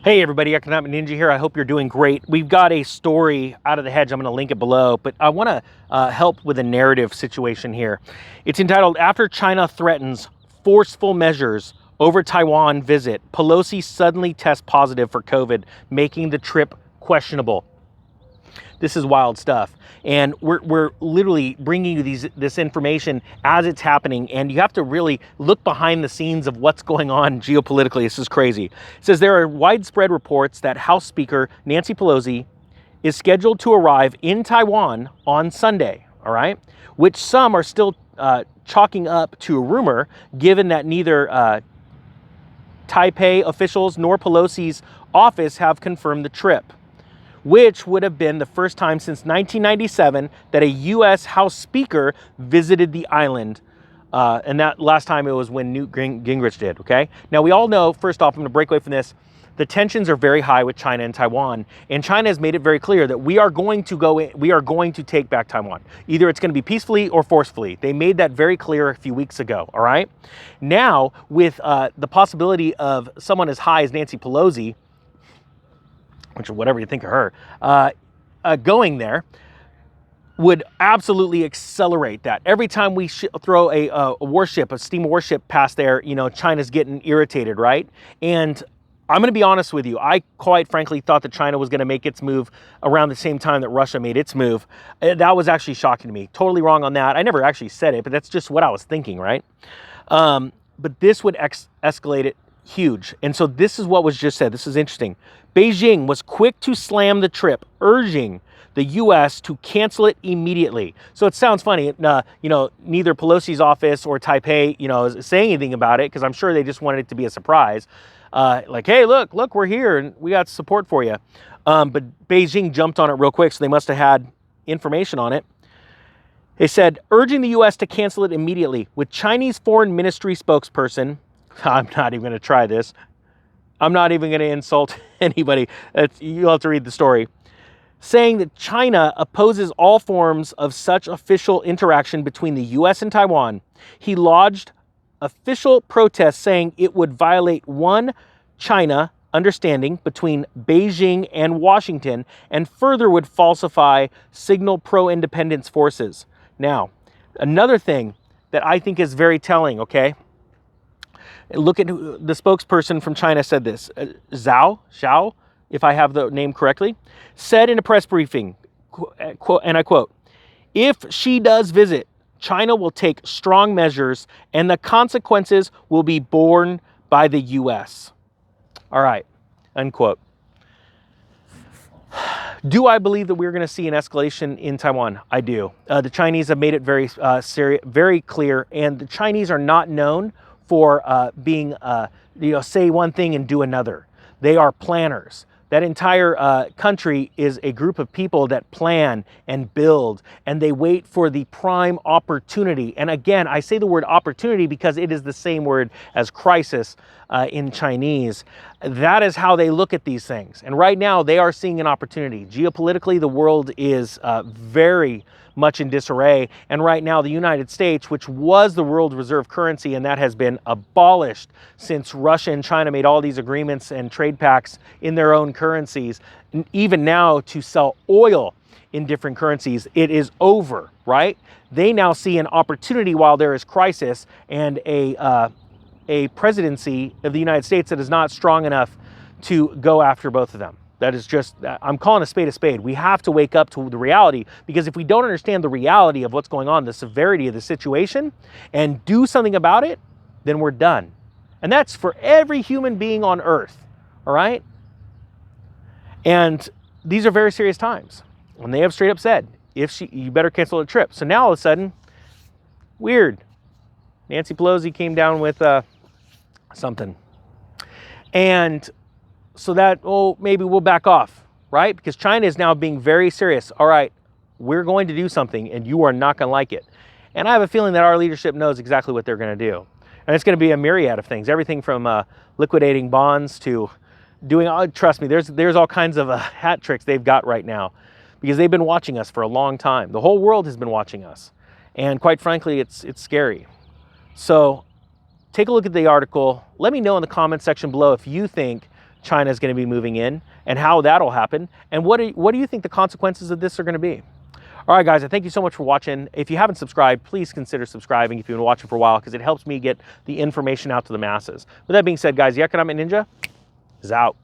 Hey everybody, Economic Ninja here. I hope you're doing great. We've got a story out of the Hedge. I'm going to link it below, but I want to help with a narrative situation here. It's entitled, After China Threatens Forceful Measures Over Taiwan Visit, Pelosi Suddenly Tests Positive for COVID, Making the Trip Questionable. This is wild stuff. And we're literally bringing you this information as it's happening. And you have to really look behind the scenes of what's going on geopolitically. This is crazy. It says there are widespread reports that House Speaker Nancy Pelosi is scheduled to arrive in Taiwan on Sunday, all right? Which some are still chalking up to a rumor, given that neither Taipei officials nor Pelosi's office have confirmed the trip, which would have been the first time since 1997 that a U.S. House Speaker visited the island. And that last time it was when Newt Gingrich did, okay? Now, we all know, first off, I'm going to break away from this, the tensions are very high with China and Taiwan. And China has made it very clear that we are going to take back Taiwan. Either it's going to be peacefully or forcefully. They made that very clear a few weeks ago, all right? Now, with the possibility of someone as high as Nancy Pelosi, which whatever you think of her, going there would absolutely accelerate that. Every time we throw a warship, a steam warship past there, you know, China's getting irritated, right? And I'm going to be honest with you. I quite frankly thought that China was going to make its move around the same time that Russia made its move. That was actually shocking to me. Totally wrong on that. I never actually said it, but that's just what I was thinking, right? But this would escalate it huge. And so this is what was just said. This is interesting. Beijing was quick to slam the trip, urging the U.S. to cancel it immediately. So it sounds funny, you know, neither Pelosi's office or Taipei, you know, is saying anything about it, because I'm sure they just wanted it to be a surprise. Like, hey, look, we're here and we got support for you. But Beijing jumped on it real quick, so they must have had information on it. They said, urging the U.S. to cancel it immediately, with Chinese Foreign Ministry spokesperson, I'm not even going to try this. I'm not even going to insult anybody. You'll have to read the story. Saying that China opposes all forms of such official interaction between the U.S. and Taiwan. He lodged official protests saying it would violate one China understanding between Beijing and Washington, and further would falsify signal pro-independence forces. Now, another thing that I think is very telling, okay? Look at who the spokesperson from China said this. Zhao, if I have the name correctly, said in a press briefing, and I quote, if she does visit, China will take strong measures and the consequences will be borne by the U.S. All right, unquote. Do I believe that we're going to see an escalation in Taiwan? I do. The Chinese have made it very clear, and the Chinese are not known for being, say one thing and do another. They are planners. That entire country is a group of people that plan and build, and they wait for the prime opportunity. And again, I say the word opportunity because it is the same word as crisis in Chinese. That is how they look at these things. And right now, they are seeing an opportunity. Geopolitically, the world is very much in disarray. And right now, the United States, which was the world reserve currency, and that has been abolished since Russia and China made all these agreements and trade pacts in their own currencies, even now to sell oil in different currencies, it is over, right? They now see an opportunity while there is crisis, and a presidency of the United States that is not strong enough to go after both of them. That is just, I'm calling a spade a spade. We have to wake up to the reality, because if we don't understand the reality of what's going on, the severity of the situation, and do something about it, then we're done. And that's for every human being on earth, all right? And these are very serious times. When they have straight up said, you better cancel the trip. So now all of a sudden, weird. Nancy Pelosi came down with something. And so that, maybe we'll back off, right? Because China is now being very serious. All right, we're going to do something and you are not going to like it. And I have a feeling that our leadership knows exactly what they're going to do. And it's going to be a myriad of things, everything from liquidating bonds to doing, trust me, there's all kinds of hat tricks they've got right now, because they've been watching us for a long time. The whole world has been watching us. And quite frankly, it's scary. So take a look at the article. Let me know in the comment section below if you think China is going to be moving in and how that'll happen. And what do you think the consequences of this are going to be? All right, guys, I thank you so much for watching. If you haven't subscribed, please consider subscribing if you've been watching for a while, because it helps me get the information out to the masses. With that being said, guys, the Economic Ninja is out.